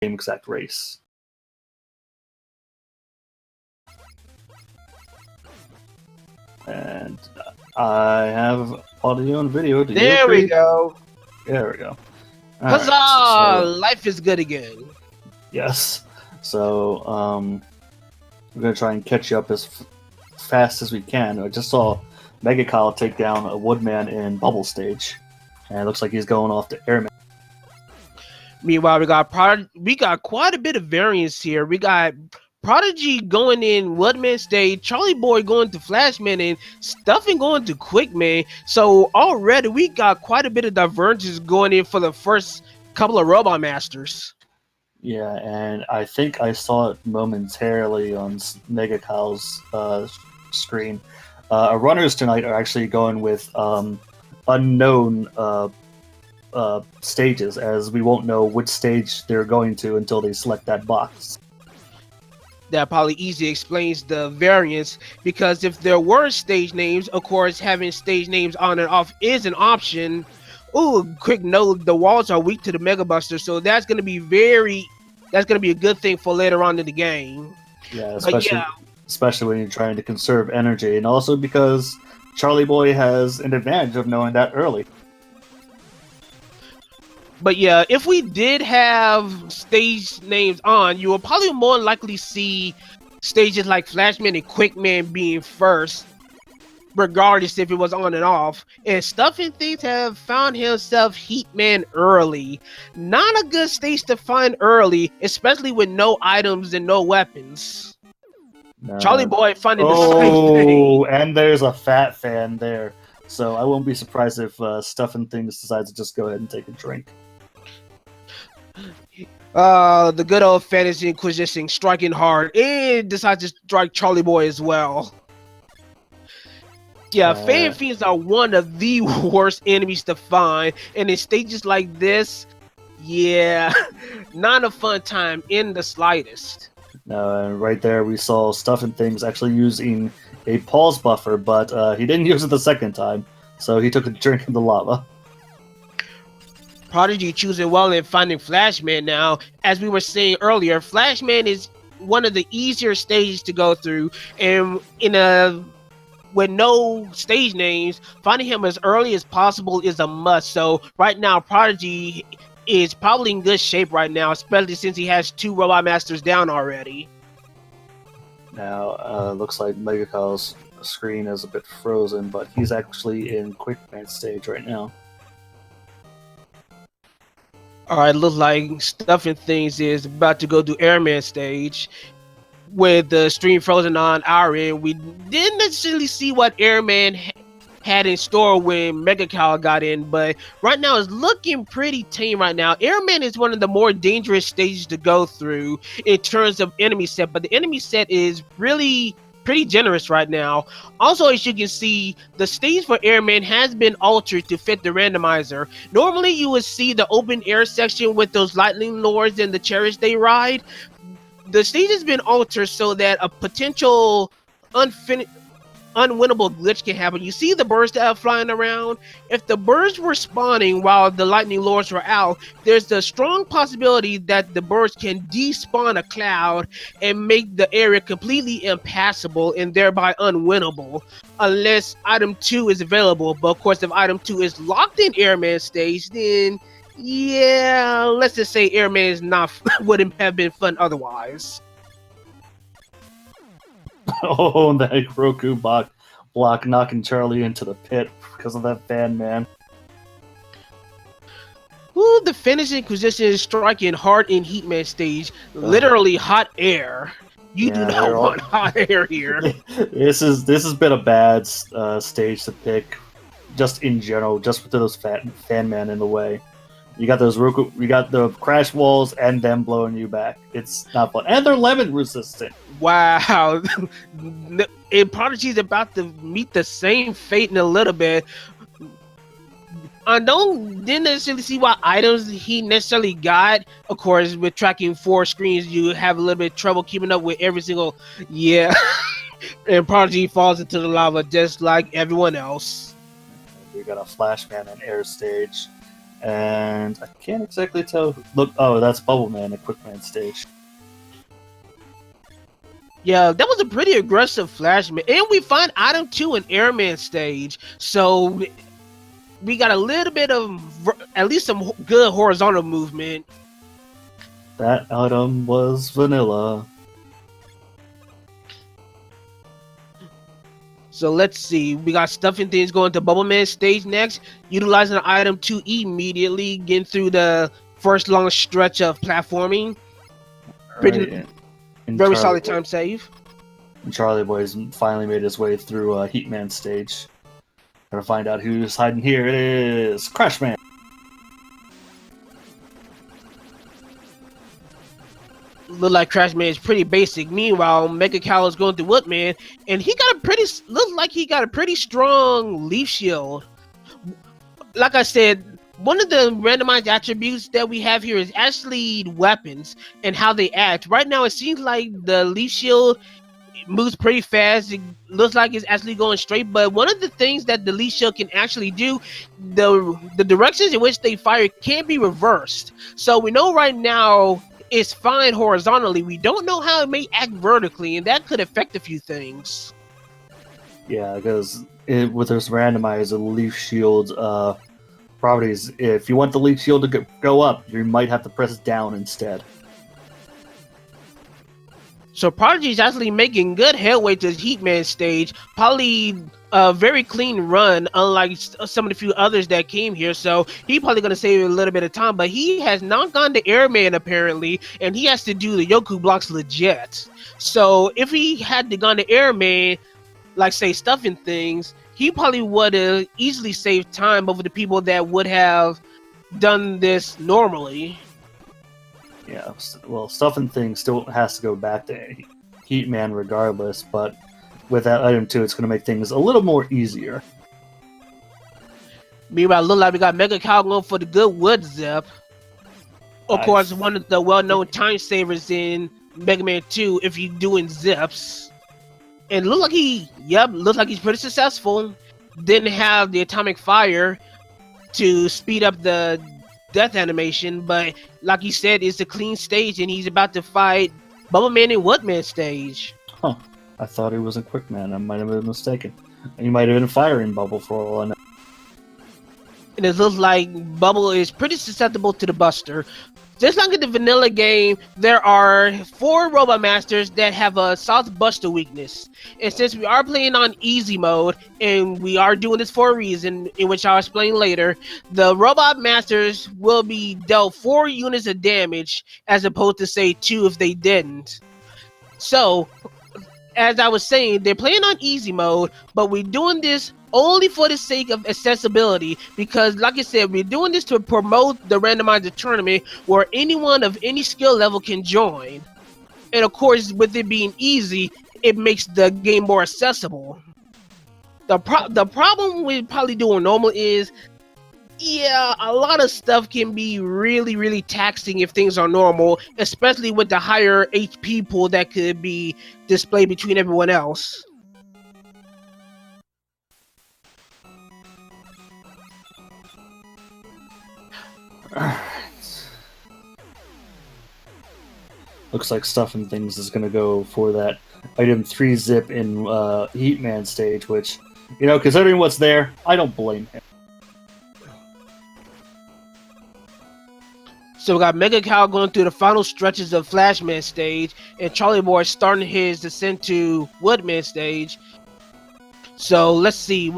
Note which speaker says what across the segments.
Speaker 1: same exact race. And I have audio and video.
Speaker 2: There we go.
Speaker 1: There we go.
Speaker 2: Huzzah!
Speaker 1: Right, so,
Speaker 2: life is good again.
Speaker 1: Yes. So, we're going to try and catch you up as fast as we can. I just saw Mega Kyle take down a Woodman in Bubble Stage. And it looks like he's going off to Airman.
Speaker 2: Meanwhile, we got quite a bit of variance here. We got Prodigy going in Woodman Stage, Charlie Boy going to Flashman, and Stuffing going to Quickman. So already we got quite a bit of divergence going in for the first couple of Robot Masters.
Speaker 1: Yeah, and I think I saw it momentarily on Mega Kyle's screen. Runners tonight are actually going with unknown stages, as we won't know which stage they're going to until they select that box.
Speaker 2: That probably easily explains the variance, because if there were stage names, of course, having stage names on and off is an option. Ooh, quick note, the walls are weak to the Mega Buster, so that's going to be a good thing for later on in the game.
Speaker 1: Yeah, especially when you're trying to conserve energy, and also because Charlie Boy has an advantage of knowing that early.
Speaker 2: But yeah, if we did have stage names on, you will probably more likely see stages like Flashman and Quickman being first, regardless if it was on and off. And Stuffing Things have found himself Heatman early. Not a good stage to find early, especially with no items and no weapons. Charlie Boy finding the same thing.
Speaker 1: Oh, and there's a fat fan there. So I won't be surprised if Stuffing Things decides to just go ahead and take a drink.
Speaker 2: The good old Fantasy Inquisition striking hard, and decides to strike Charlie Boy as well. Yeah, Fan Fiends are one of the worst enemies to find, and in stages like this, yeah, not a fun time in the slightest.
Speaker 1: Right there we saw Stuffing Things actually using a pause buffer, but he didn't use it the second time, so he took a drink in the lava.
Speaker 2: Prodigy choosing well and finding Flashman now. As we were saying earlier, Flashman is one of the easier stages to go through, and with no stage names, finding him as early as possible is a must. So right now, Prodigy is probably in good shape right now, especially since he has 2 Robot Masters down already.
Speaker 1: Now, looks like Mega Kyle's screen is a bit frozen, but he's actually in Quickman stage right now.
Speaker 2: Alright, looks like Stuffing Things is about to go to Airman stage. With the stream frozen on our end, we didn't necessarily see what Airman had in store when Mega Kyle got in, but right now it's looking pretty tame right now. Airman is one of the more dangerous stages to go through in terms of enemy set, but the enemy set is really pretty generous right now. Also, as you can see, the stage for Airman has been altered to fit the randomizer. Normally, you would see the open air section with those lightning lords and the chariots they ride. The stage has been altered so that a potential unwinnable glitch can happen. You see the birds that are flying around? If the birds were spawning while the lightning lords were out, there's a strong possibility that the birds can despawn a cloud and make the area completely impassable and thereby unwinnable, unless item 2 is available. But of course, if item 2 is locked in Airman stage, then yeah, let's just say Airman is not wouldn't have been fun otherwise.
Speaker 1: Oh, that Roku block knocking Charlie into the pit because of that fan man.
Speaker 2: Ooh, the finishing Inquisition is striking hard in Heatman stage. Literally hot air. You do not want hot air here.
Speaker 1: This has been a bad stage to pick, just in general, just with those fan man in the way. You got those Roku, you got the crash walls and them blowing you back. It's not fun. And they're lemon resistant.
Speaker 2: Wow. And Prodigy's about to meet the same fate in a little bit. I didn't necessarily see what items he necessarily got. Of course, with tracking 4 screens, you have a little bit of trouble keeping up with every single, yeah. And Prodigy falls into the lava just like everyone else.
Speaker 1: We got a Flashman and air stage. And I can't exactly tell. Look, oh, that's Bubble Man, a Quick Man stage.
Speaker 2: Yeah, that was a pretty aggressive Flashman. And we find item 2 in Airman stage. So we got a little bit of, at least some good horizontal movement.
Speaker 1: That item was vanilla.
Speaker 2: So let's see. We got stuffing things going to Bubble Man stage next. Utilizing item 2 immediately. Getting through the first long stretch of platforming. Pretty, very solid time save.
Speaker 1: And Charlie Boy's finally made his way through Heatman stage. Gonna find out who's hiding here. It is Crashman.
Speaker 2: Look like Crashman is pretty basic. Meanwhile, Mega Cow is going through Woodman, and he got a pretty, looks like he got a pretty strong leaf shield. Like I said, one of the randomized attributes that we have here is actually weapons and how they act. Right now, it seems like the leaf shield moves pretty fast. It looks like it's actually going straight, but one of the things that the leaf shield can actually do, the directions in which they fire can be reversed. So we know right now it's fine horizontally. We don't know how it may act vertically, and that could affect a few things.
Speaker 1: Yeah, because with this randomizer leaf shield properties, if you want the leaf shield to go up, you might have to press down instead.
Speaker 2: So Prodigy is actually making good headway to the Heatman stage. Probably a very clean run, unlike some of the few others that came here. So he's probably going to save a little bit of time. But he has not gone to Airman apparently, and he has to do the Yoku blocks legit. So if he had to gone to Airman, like say stuffing things, he probably would have easily saved time over the people that would have done this normally.
Speaker 1: Yeah, well, stuffing things still has to go back to Heatman regardless, but with that item too, it's going to make things a little more easier.
Speaker 2: Meanwhile, look like we got Mega Cow going for the good wood zip. Of course, one of the well-known time savers in Mega Man 2 if you're doing zips. And look like looks like he's pretty successful. Didn't have the atomic fire to speed up the death animation, but like he said, it's a clean stage and he's about to fight Bubble Man and Woodman stage.
Speaker 1: Huh. I thought he was a Quick Man. I might have been mistaken. He might have been a firing Bubble for all I know.
Speaker 2: And it looks like Bubble is pretty susceptible to the Buster. Just like in the vanilla game, there are 4 Robot Masters that have a soft Buster weakness. And since we are playing on easy mode, and we are doing this for a reason, in which I'll explain later, the Robot Masters will be dealt 4 units of damage, as opposed to say 2 if they didn't. So, as I was saying, they're playing on easy mode, but we're doing this only for the sake of accessibility, because like I said, we're doing this to promote the randomizer tournament where anyone of any skill level can join. And of course, with it being easy, it makes the game more accessible. The problem with probably doing normal is, yeah, a lot of stuff can be really taxing if things are normal, especially with the higher HP pool that could be displayed between everyone else.
Speaker 1: Looks like stuffing things is going to go for that item 3 zip in Heatman stage, which, you know, considering what's there, I don't blame him.
Speaker 2: So we got Mega Cow going through the final stretches of Flashman stage, and Charlie Boy starting his descent to Woodman stage. So let's see.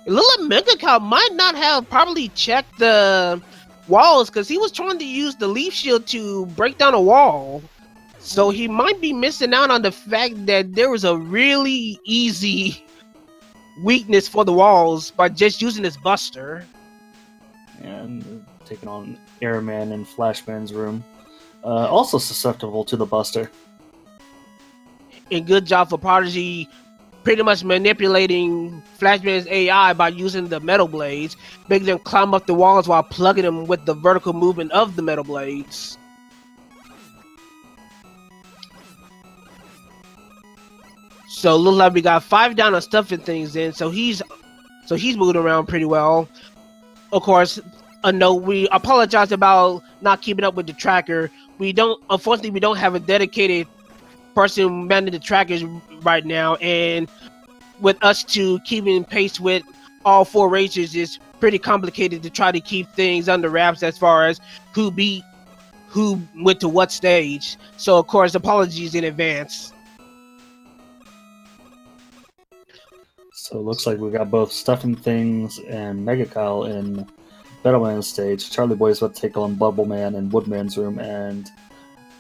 Speaker 2: It looked like Mega Cow might not have probably checked the walls because he was trying to use the leaf shield to break down a wall. So he might be missing out on the fact that there was a really easy weakness for the walls by just using his Buster.
Speaker 1: And taking on Airman in Flashman's room. Also susceptible to the Buster.
Speaker 2: And good job for Prodigy pretty much manipulating Flashman's AI by using the metal blades, making them climb up the walls while plugging them with the vertical movement of the metal blades. So it looks like we got 5 down on stuffing things in, so he's so he's moving around pretty well. Of course, a note, we apologize about not keeping up with the tracker. Unfortunately, we don't have a dedicated person managing the trackers right now, and with us two keeping pace with all 4 racers is pretty complicated to try to keep things under wraps as far as who went to what stage. So of course, apologies in advance.
Speaker 1: So it looks like we got both Stuffing Things and Mega Kyle in Battleman stage. Charlie Boy is about to take on Bubble Man in Woodman's room, and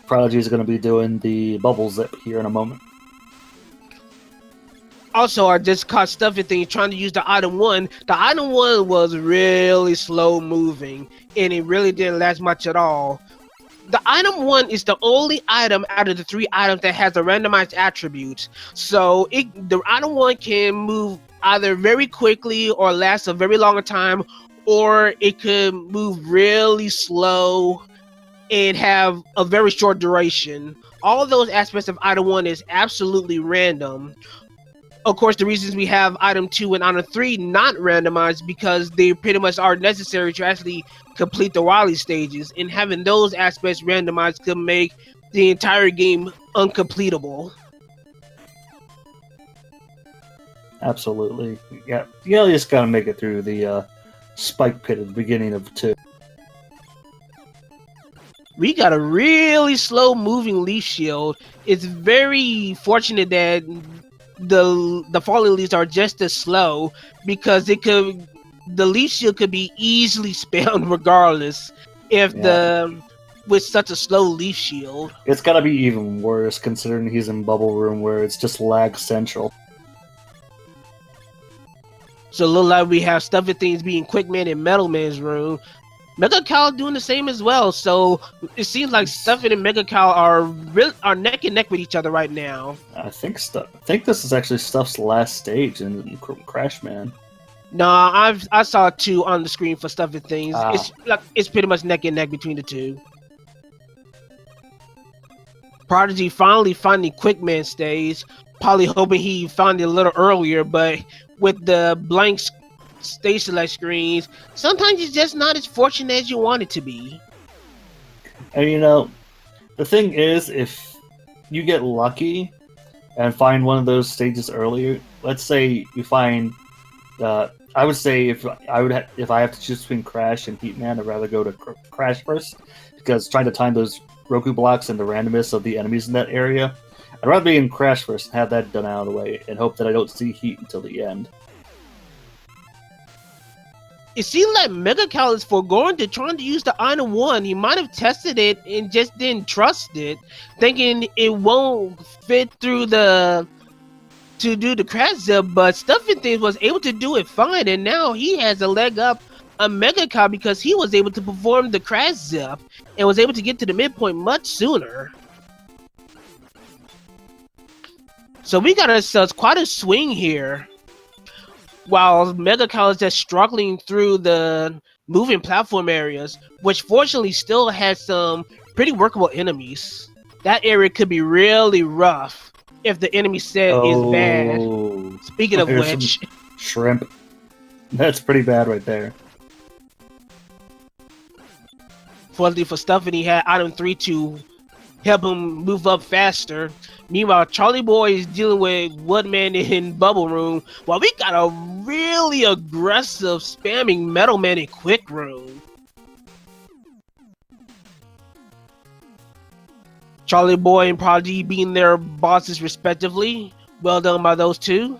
Speaker 1: Prodigy is going to be doing the Bubble Zip here in a moment.
Speaker 2: Also, I just caught Stuffing Things trying to use the item 1. The item 1 was really slow moving, and it really didn't last much at all. The item 1 is the only item out of the 3 items that has a randomized attribute. So the item 1 can move either very quickly or last a very long time, or it could move really slow and have a very short duration. All of those aspects of item 1 is absolutely random. Of course, the reasons we have item 2 and item 3 not randomized because they pretty much are necessary to actually complete the Wily stages, and having those aspects randomized could make the entire game uncompletable.
Speaker 1: Absolutely. Yeah, you just got to make it through the spike pit at the beginning of 2.
Speaker 2: We got a really slow moving leaf shield. It's very fortunate that the falling leaves are just as slow, because the leaf shield could be easily spammed regardless with such a slow leaf shield.
Speaker 1: It's gotta be even worse considering he's in Bubble Room where it's just lag central.
Speaker 2: So it looks like we have Stuffing Things being Quickman in Metal Man's room. Mega Cow doing the same as well, so it seems like Stuffing and Mega Cow are neck and neck with each other right now.
Speaker 1: I think this is actually Stuff's last stage in Crash Man.
Speaker 2: Nah, I saw 2 on the screen for Stuffing Things. It's pretty much neck and neck between the 2. Prodigy finally finding Quickman stage, probably hoping he found it a little earlier, but with the blank stage select screens, sometimes it's just not as fortunate as you want it to be.
Speaker 1: And the thing is, if you get lucky and find one of those stages earlier, let's say you find, I would say if I have to choose between Crash and Heatman, I'd rather go to Crash first, because trying to time those Roku blocks and the randomness of the enemies in that area, I'd rather be in Crash first and have that done out of the way and hope that I don't see Heat until the end.
Speaker 2: It seems like Mega Cow is foregoing to trying to use the item 1. He might have tested it and just didn't trust it, thinking it won't fit through to do the crash zip, but Stuffing Things was able to do it fine, and now he has a leg up on Mega Cow because he was able to perform the crash zip and was able to get to the midpoint much sooner. So we got ourselves quite a swing here. While Mega Cow is just struggling through the moving platform areas, which fortunately still has some pretty workable enemies. That area could be really rough if the enemy set is bad. Speaking of which,
Speaker 1: shrimp. That's pretty bad right there.
Speaker 2: Fortunately for Stuffing, he had item 3 to help him move up faster. Meanwhile, Charlie Boy is dealing with Woodman in Bubble Room, while we got a really aggressive spamming Metal Man in Quick Room. Charlie Boy and Prodigy being their bosses respectively. Well done by those two.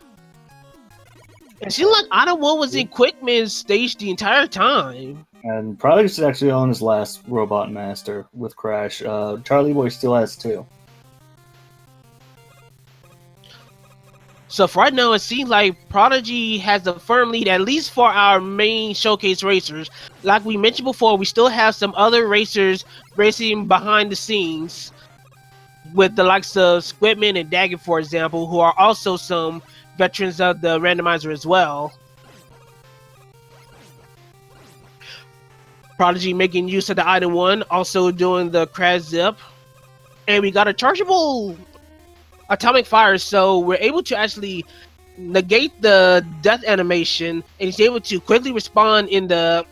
Speaker 2: It seemed like item 1 was in Quickman's stage the entire time.
Speaker 1: And Prodigy's actually on his last Robot Master with Crash. Charlie Boy still has 2.
Speaker 2: So for right now, it seems like Prodigy has a firm lead, at least for our main showcase racers. Like we mentioned before, we still have some other racers racing behind the scenes, with the likes of Squidman and Daggett, for example, who are also some veterans of the randomizer as well. Prodigy making use of the item 1, also doing the crash zip. And we got a chargeable atomic fire, so we're able to actually negate the death animation, and he's able to quickly respawn in the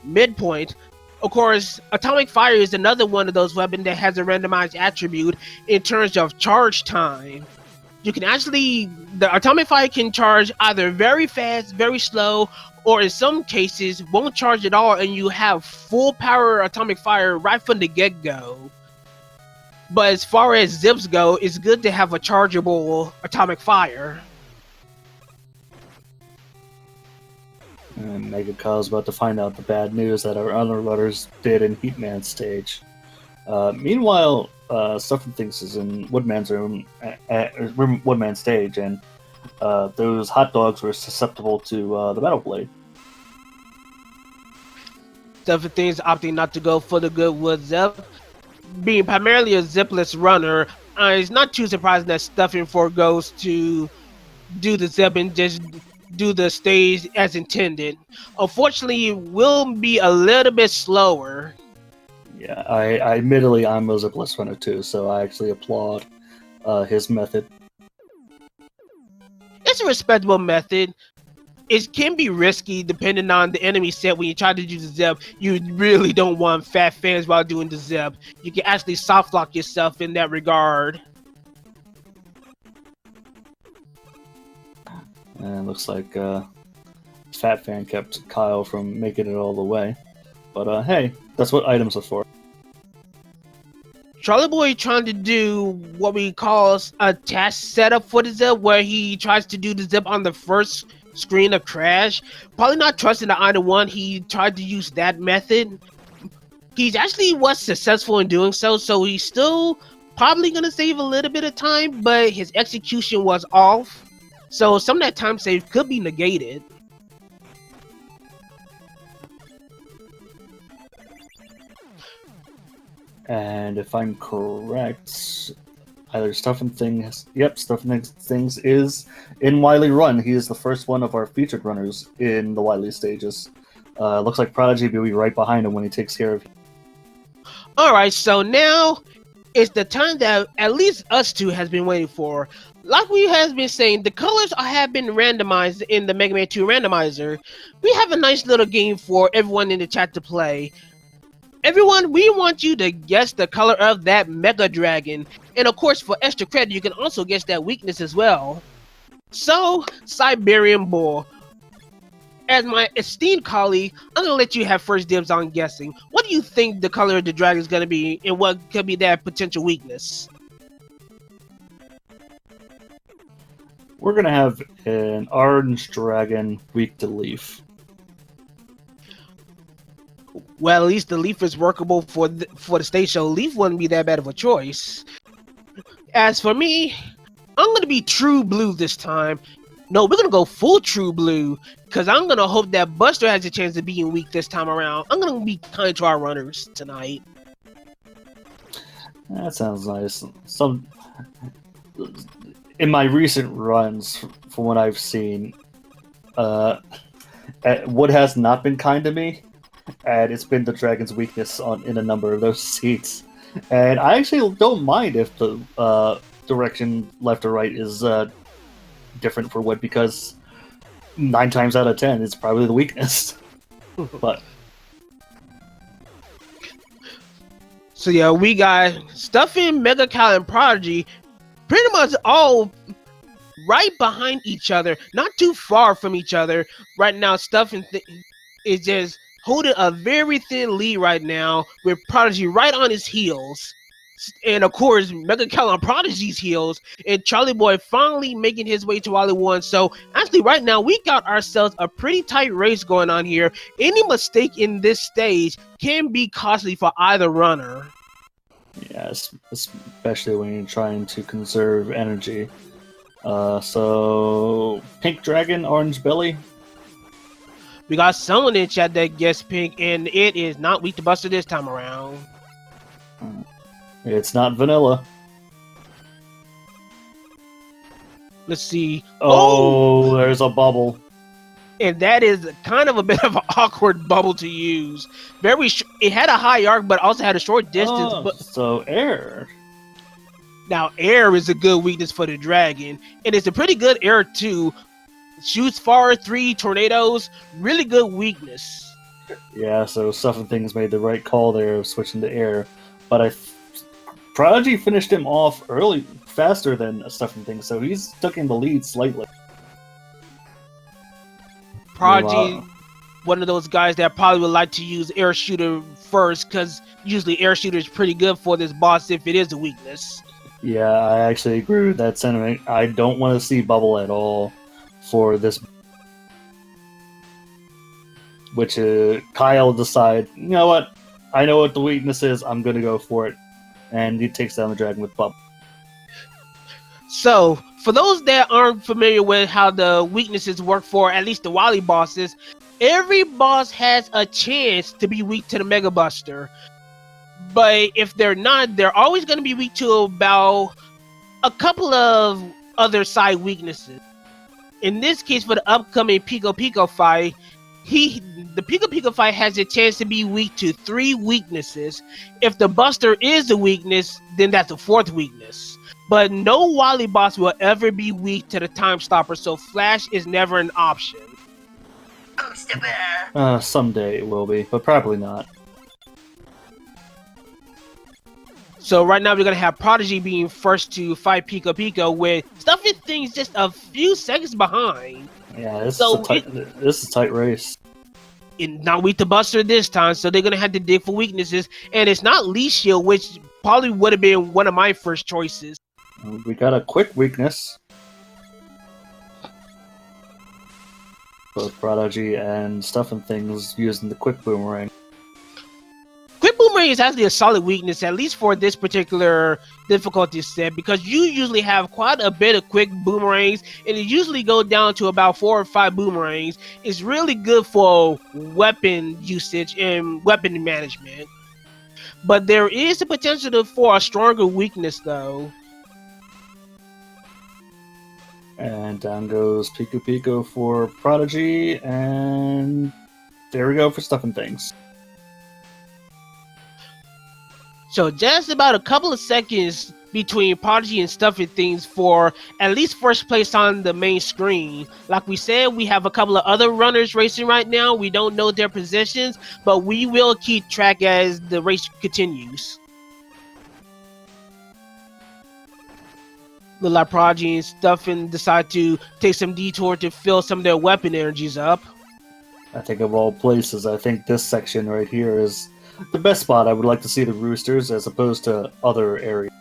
Speaker 2: midpoint. Of course, Atomic Fire is another one of those weapons that has a randomized attribute in terms of charge time. You can actually, the Atomic Fire can charge either very fast, very slow, or in some cases won't charge at all, and you have full power Atomic Fire right from the get-go. But as far as zips go, it's good to have a chargeable Atomic Fire.
Speaker 1: And Mega Kyle's about to find out the bad news that our other runners did in Heatman stage. Meanwhile, Stuffin thinks is in Woodman's room, Woodman's stage, and those hot dogs were susceptible to the Battle Blade.
Speaker 2: Stuffin things opting not to go for the good wood zip. Being primarily a zipless runner, it's not too surprising that Stuffin forgoes to do the zip and just do the stage as intended. Unfortunately, it will be a little bit slower.
Speaker 1: Yeah, I admittedly I'm a zipless runner too, so I actually applaud his method.
Speaker 2: It's a respectable method. It can be risky depending on the enemy set. When you try to do the zip, you really don't want fat fans while doing the zip. You can actually soft lock yourself in that regard.
Speaker 1: And it looks like Fat Fan kept Kyle from making it all the way. But hey, that's what items are for.
Speaker 2: Charlie Boy trying to do what we call a task setup for the zip, where he tries to do the zip on the first screen of Crash. Probably not trusting the item one, he tried to use that method. He's actually was successful in doing so, so he's still probably gonna save a little bit of time, but his execution was off. So some of that time save could be negated.
Speaker 1: And if I'm correct, either Stuffin Things, Stuffin Things is in Wily Run. He is the first one of our featured runners in the Wily stages. Looks like Prodigy will be right behind him when he takes care of him.
Speaker 2: Alright, so now it's the time that at least us two has been waiting for. Like we has been saying, the colors have been randomized in the Mega Man 2 Randomizer. We have a nice little game for everyone in the chat to play. Everyone, we want you to guess the color of that Mega Dragon. And of course, for extra credit, you can also guess that weakness as well. So, Siberian Bull, as my esteemed colleague, I'm going to let you have first dibs on guessing. What do you think the color of the dragon is going to be, and what could be that potential weakness?
Speaker 1: We're going to have an orange dragon weak to leaf.
Speaker 2: Well, at least the leaf is workable for the stage, so leaf wouldn't be that bad of a choice. As for me, I'm going to be true blue this time. No, we're going to go full true blue, because I'm going to hope that Buster has a chance of being weak this time around. I'm going to be kind to our runners tonight.
Speaker 1: That sounds nice. In my recent runs, from what I've seen, Wood has not been kind to me. And it's been the dragon's weakness in a number of those seats. And I actually don't mind if the direction left or right is different for Wood, because 9 times out of 10 it's probably the weakness. But
Speaker 2: so yeah, we got Stuffin, Mega Kyle, and Prodigy pretty much all right behind each other, not too far from each other. Right now, Stuffin is just holding a very thin lead right now, with Prodigy right on his heels. And of course, Mega Kyle on Prodigy's heels, and Charlie Boy finally making his way to Wily 1. So actually right now, we got ourselves a pretty tight race going on here. Any mistake in this stage can be costly for either runner.
Speaker 1: yes, especially when you're trying to conserve energy. So pink dragon, orange belly.
Speaker 2: We got someone in chat that guessed pink, and it is not weak to Buster this time around.
Speaker 1: It's not vanilla.
Speaker 2: Let's see.
Speaker 1: Oh, there's a bubble.
Speaker 2: And that is kind of a bit of an awkward bubble to use. It had a high arc, but also had a short distance.
Speaker 1: So air.
Speaker 2: Now, air is a good weakness for the dragon, and it's a pretty good air too. Shoots far, 3 tornadoes, really good weakness.
Speaker 1: Yeah, so Stuff and Things made the right call there of switching to air, but Prodigy finished him off faster than Stuff and Things, so he's taking the lead slightly.
Speaker 2: Prodigy, one of those guys that probably would like to use air shooter first, because usually air shooter is pretty good for this boss if it is a weakness.
Speaker 1: Yeah, I actually agree with that sentiment. I don't want to see Bubble at all for this, which Kyle decide, you know what, I know what the weakness is, I'm going to go for it, and he takes down the dragon with Bubble.
Speaker 2: So, for those that aren't familiar with how the weaknesses work for at least the Wily bosses, every boss has a chance to be weak to the Mega Buster. But if they're not, they're always going to be weak to about a couple of other side weaknesses. In this case, for the upcoming Pico Pico fight, the Pico Pico fight has a chance to be weak to 3 weaknesses. If the Buster is a weakness, then that's a 4th weakness. But no Wily boss will ever be weak to the Time Stopper, so Flash is never an option.
Speaker 1: Someday it will be, but probably not.
Speaker 2: So right now we're going to have Prodigy being first to fight Pico Pico, with Stuff and Things just a few seconds behind.
Speaker 1: Yeah, this is a tight race.
Speaker 2: Not weak to Buster this time, so they're going to have to dig for weaknesses. And it's not Leash Shield, which probably would have been one of my first choices.
Speaker 1: We got a quick weakness. Both Prodigy and Stuff and Things using the quick boomerang.
Speaker 2: Quick boomerang is actually a solid weakness, at least for this particular difficulty set, because you usually have quite a bit of quick boomerangs, and it usually goes down to about 4 or 5 boomerangs. It's really good for weapon usage and weapon management. But there is a potential for a stronger weakness, though.
Speaker 1: And down goes Pico Pico for Prodigy, and there we go for Stuff and Things.
Speaker 2: So just about a couple of seconds between Prodigy and Stuff and Things for at least first place on the main screen. Like we said, we have a couple of other runners racing right now. We don't know their positions, but we will keep track as the race continues. Look like Prodigy and Stuff and decide to take some detour to fill some of their weapon energies up.
Speaker 1: I think of all places, I think this section right here is the best spot. I would like to see the roosters as opposed to other areas.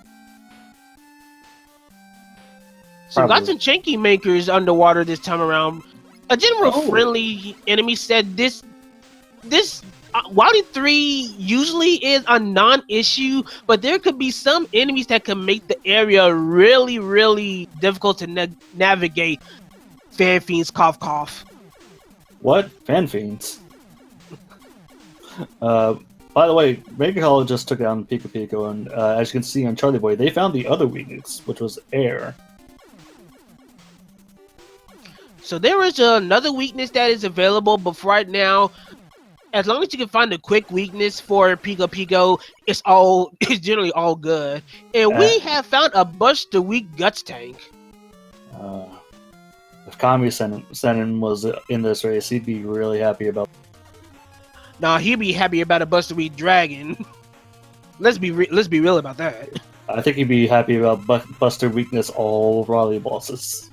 Speaker 2: So got some Chanky Makers underwater this time around. A general friendly enemy said this Wily 3 usually is a non-issue, but there could be some enemies that can make the area really, really difficult to navigate. Fan Fiends, cough, cough.
Speaker 1: What? Fan Fiends? By the way, Mega Hollow just took down Pico Pico, and as you can see on Charlie Boy, they found the other weakness, which was air.
Speaker 2: So there is another weakness that is available, but for right now, as long as you can find a quick weakness for Pico Pico, it's generally all good. And we have found a Buster Weak Guts tank.
Speaker 1: If Kami Senin was in this race, he'd be really happy about.
Speaker 2: Nah, he'd be happy about a Buster Weak Dragon. Let's be real about that.
Speaker 1: I think he'd be happy about Buster Weakness all Wily bosses.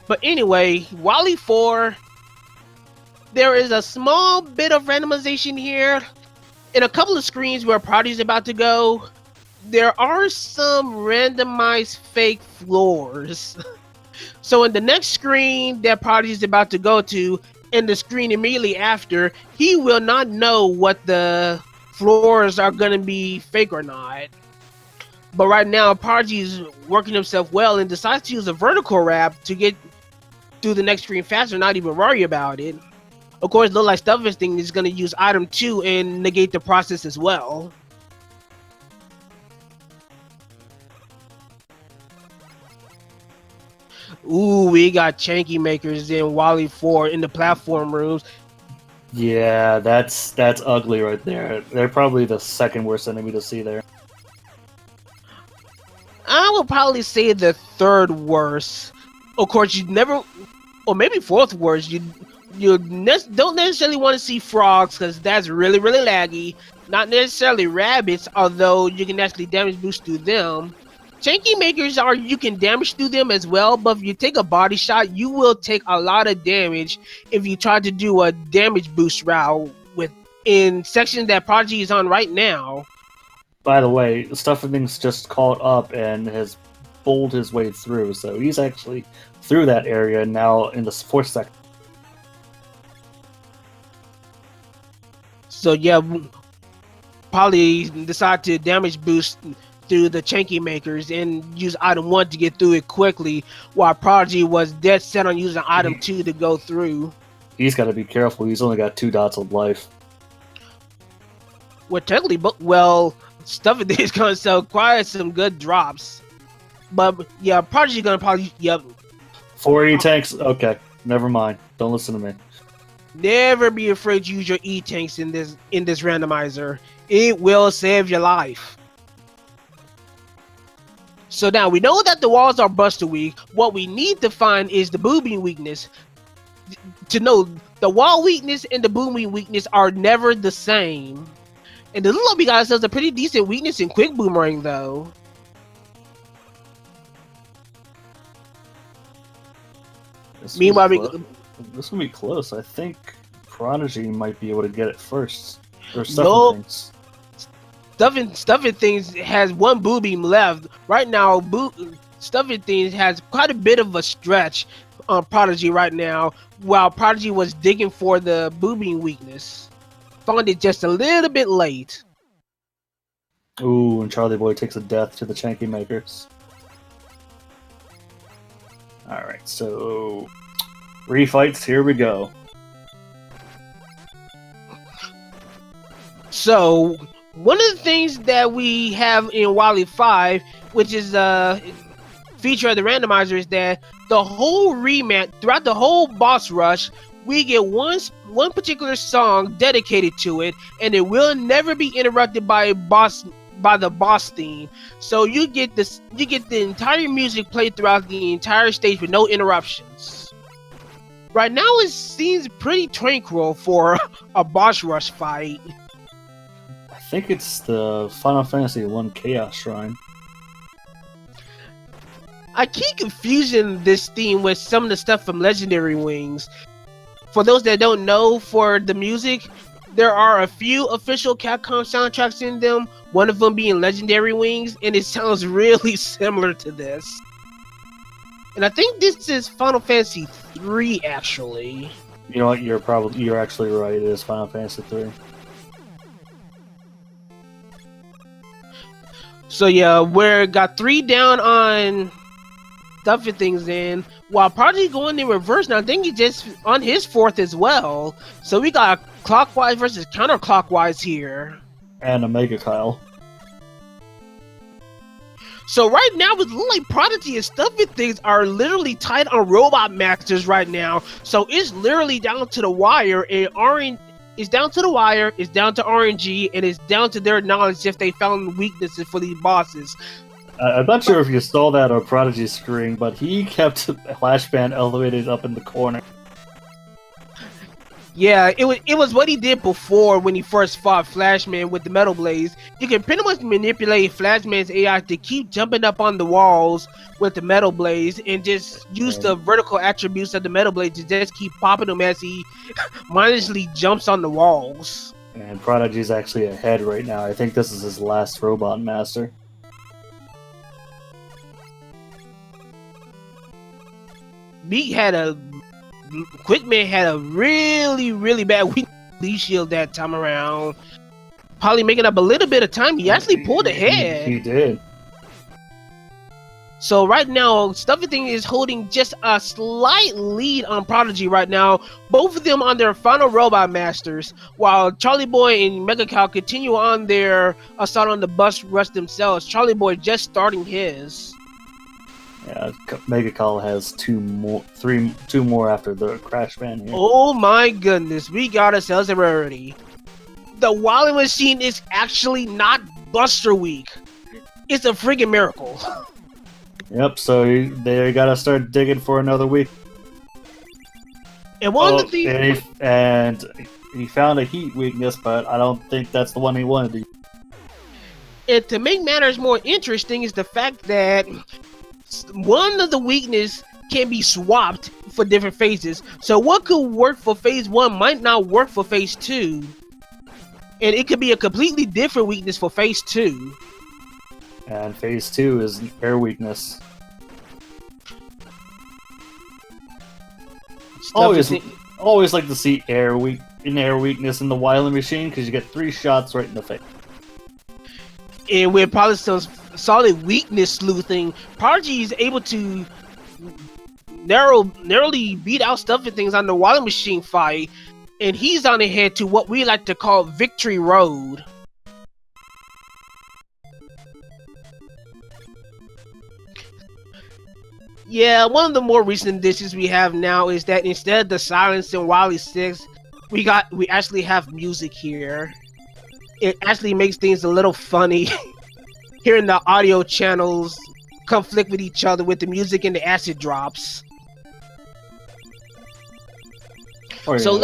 Speaker 2: But anyway, Wily 4. There is a small bit of randomization here. In a couple of screens where Prodigy's about to go, there are some randomized fake floors. So in the next screen that Prodigy's about to go to, and the screen immediately after, he will not know what the floors are going to be fake or not. But right now, Prodigy's working himself well and decides to use a vertical wrap to get through the next screen faster, not even worry about it. Of course, look like Stuff and Things is going to use item 2 and negate the process as well. Ooh, we got Chanky Makers in Wily 4 in the platform rooms.
Speaker 1: Yeah, that's ugly right there. They're probably the second worst enemy to see there.
Speaker 2: I would probably say the third worst. Of course, you never, or maybe fourth worst. Don't necessarily want to see frogs because that's really laggy. Not necessarily rabbits, although you can actually damage boost through them. Chanky makers you can damage through them as well, but if you take a body shot, you will take a lot of damage if you try to do a damage boost route in sections that Prodigy is on right now.
Speaker 1: By the way, Stuffing's just caught up and has bowled his way through, so he's actually through that area now in the fourth sector.
Speaker 2: So yeah, probably decide to damage boost through the Chanky makers and use item 1 to get through it quickly, while Prodigy was dead set on using item 2 to go through.
Speaker 1: He's got to be careful. He's only got 2 dots of life.
Speaker 2: Well, technically, well, Stuffing is gonna sell quite some good drops, but yeah, Prodigy gonna probably
Speaker 1: 4 E-tanks? Okay, never mind. Don't listen to me.
Speaker 2: Never be afraid to use your E-tanks in this randomizer. It will save your life. So now we know that the walls are Buster weak. What we need to find is the booming weakness. To know the wall weakness and the booming weakness are never the same. And the little we got ourselves a pretty decent weakness in quick boomerang though. Meanwhile,
Speaker 1: this will be close. I think Prodigy might be able to get it first. Or
Speaker 2: Stuffing Things has 1 boo beam left. Right now, Stuffing Things has quite a bit of a stretch on Prodigy right now, while Prodigy was digging for the boo beam weakness. Found it just a little bit late.
Speaker 1: Ooh, and Charlie Boy takes a death to the Chanky makers. Alright, so refights, here we go.
Speaker 2: So one of the things that we have in Wily 5, which is a feature of the randomizer, is that the whole remap, throughout the whole boss rush, we get one particular song dedicated to it, and it will never be interrupted by the boss theme. So you get the entire music played throughout the entire stage with no interruptions. Right now it seems pretty tranquil for a boss rush fight.
Speaker 1: I think it's the Final Fantasy 1 Chaos Shrine.
Speaker 2: I keep confusing this theme with some of the stuff from Legendary Wings. For those that don't know, for the music, there are a few official Capcom soundtracks in them, one of them being Legendary Wings, and it sounds really similar to this. And I think this is Final Fantasy 3, actually.
Speaker 1: You know what? You're actually right. It is Final Fantasy 3.
Speaker 2: So yeah, we're got 3 down on Stuffing Things in, while Prodigy going in reverse now. I think he just on his 4th as well. So we got clockwise versus counterclockwise here.
Speaker 1: And a Mega Kyle.
Speaker 2: So right now, it looks like Prodigy and Stuffing Things are literally tied on Robot Masters right now. So it's literally down to the wire, and it's down to the wire, it's down to RNG, and it's down to their knowledge if they found weaknesses for these bosses.
Speaker 1: I'm not sure if you saw that on Prodigy's screen, but he kept Flashband elevated up in the corner.
Speaker 2: Yeah, it was what he did before when he first fought Flashman with the Metal Blades. You can pretty much manipulate Flashman's AI to keep jumping up on the walls with the Metal Blades and just use the vertical attributes of the Metal Blades to just keep popping them as he mindlessly jumps on the walls.
Speaker 1: And Prodigy's actually ahead right now. I think this is his last Robot Master.
Speaker 2: Quickman had a really bad weak lead shield that time around. Probably making up a little bit of time. He actually pulled ahead.
Speaker 1: He did.
Speaker 2: So right now, Stuffing Thing is holding just a slight lead on Prodigy right now. Both of them on their final Robot Masters, while Charlie Boy and Mega Cow continue on their assault on the bus rush themselves. Charlie Boy just starting his.
Speaker 1: Yeah, Mega Call has two more after the crash ban here.
Speaker 2: Oh my goodness, we got ourselves a rarity. The Wily machine is actually not Buster Weak. It's a friggin' miracle.
Speaker 1: Yep. So they gotta start digging for another week.
Speaker 2: And one of the things,
Speaker 1: and he found a heat weakness, but I don't think that's the one he wanted to use.
Speaker 2: and to make matters more interesting is the fact that one of the weakness can be swapped for different phases. So what could work for phase 1 might not work for phase 2. And it could be a completely different weakness for phase 2.
Speaker 1: And phase 2 is air weakness. Always like to see air weakness in the Wily machine because you get 3 shots right in the face.
Speaker 2: And with probably some solid weakness sleuthing, Prodigy is able to narrowly beat out stuff and things on the Wily machine fight, and he's on ahead to what we like to call Victory Road. Yeah, one of the more recent additions we have now is that instead of the silence in Wily 6, we actually have music here. It actually makes things a little funny hearing the audio channels conflict with each other with the music and the acid drops.
Speaker 1: Or,
Speaker 2: so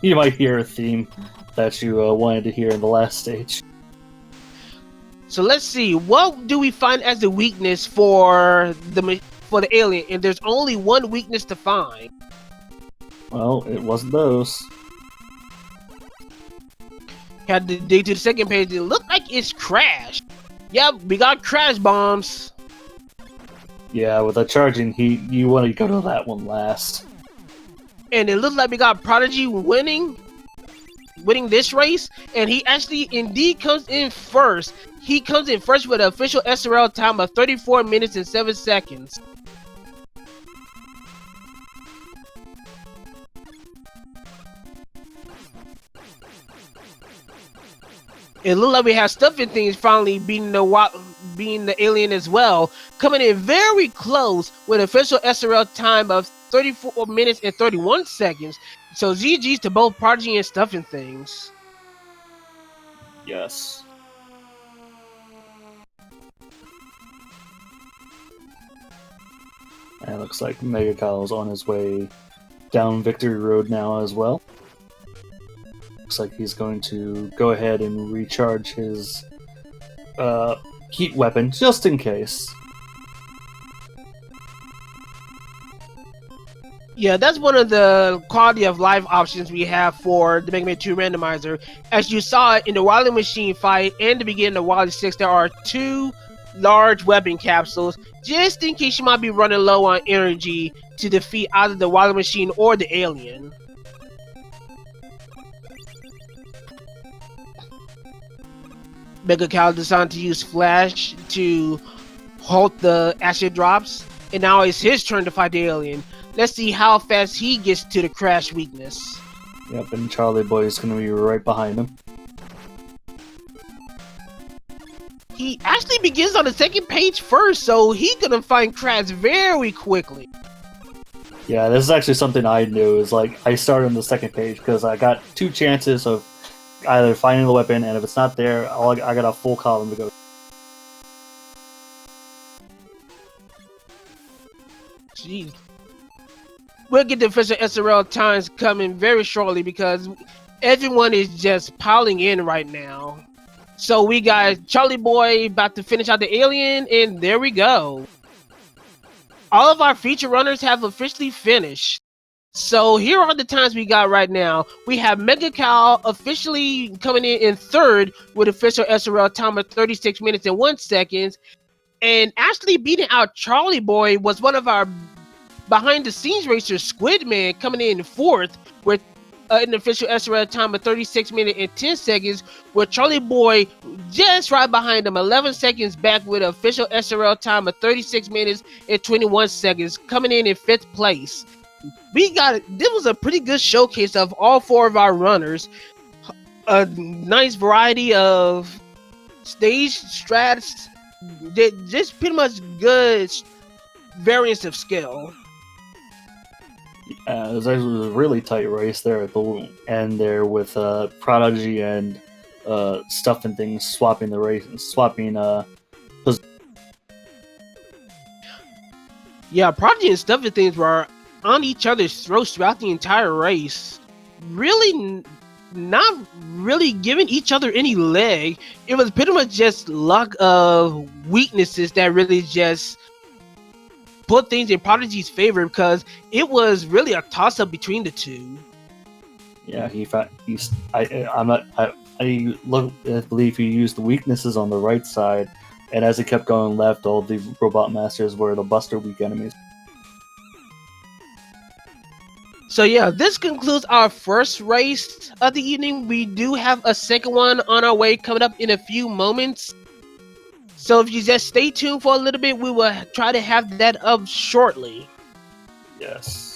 Speaker 1: you might hear a theme that you wanted to hear in the last stage.
Speaker 2: So let's see, what do we find as the weakness for the alien? And there's only one weakness to find.
Speaker 1: Well, it wasn't those.
Speaker 2: Had to dig to the second page. It looked like it's Crash. Yep, we got Crash bombs.
Speaker 1: Yeah, with the charging heat, you want to go to that one last.
Speaker 2: And it looked like we got Prodigy winning this race, and he actually indeed comes in first. He comes in first with an official SRL time of 34 minutes and 7 seconds. It looked like we have Stuffing Things finally beating the alien as well, coming in very close with an official SRL time of 34 minutes and 31 seconds. So GG's to both Prodigy and Stuffing Things.
Speaker 1: Yes. And it looks like Mega Kyle's on his way down Victory Road now as well. Looks like he's going to go ahead and recharge his heat weapon just in case.
Speaker 2: Yeah, that's one of the quality of life options we have for the Mega Man 2 Randomizer. As you saw in the Wily Machine fight and the beginning of Wily 6, there are 2 large weapon capsules, just in case you might be running low on energy to defeat either the Wily Machine or the alien. Mega Cal decided to use Flash to halt the acid drops, and now it's his turn to fight the alien. Let's see how fast he gets to the Crash weakness.
Speaker 1: Yep, and Charlie Boy is going to be right behind him.
Speaker 2: He actually begins on the second page first, so he's gonna find Crash very quickly.
Speaker 1: Yeah, this is actually something I knew. Is like I started on the second page because I got 2 chances of either finding the weapon, and if it's not there, I got a full column to go.
Speaker 2: Jeez. We'll get the official SRL times coming very shortly because everyone is just piling in right now. So we got Charlie Boy about to finish out the alien, and there we go. All of our feature runners have officially finished. So here are the times we got right now. We have Mega Cow officially coming in third with official SRL time of 36 minutes and 1 second. And actually beating out Charlie Boy was one of our behind the scenes racers, Squidman, coming in fourth with an official SRL time of 36 minutes and 10 seconds, with Charlie Boy just right behind him, 11 seconds back with an official SRL time of 36 minutes and 21 seconds, coming in 5th place. This was a pretty good showcase of all 4 of our runners. A nice variety of stage strats, just pretty much good variance of skill.
Speaker 1: It was actually a really tight race there at the end there with Prodigy and Stuff and Things swapping the race,
Speaker 2: Yeah, Prodigy and Stuff and Things were on each other's throats throughout the entire race. Really not really giving each other any leg. It was pretty much just luck of weaknesses that really just put things in Prodigy's favor, because it was really a toss-up between the two.
Speaker 1: Yeah, I believe he used the weaknesses on the right side, and as it kept going left, all the Robot Masters were the Buster weak enemies.
Speaker 2: So yeah, this concludes our first race of the evening. We do have a second one on our way coming up in a few moments. So if you just stay tuned for a little bit, we will try to have that up shortly.
Speaker 1: Yes.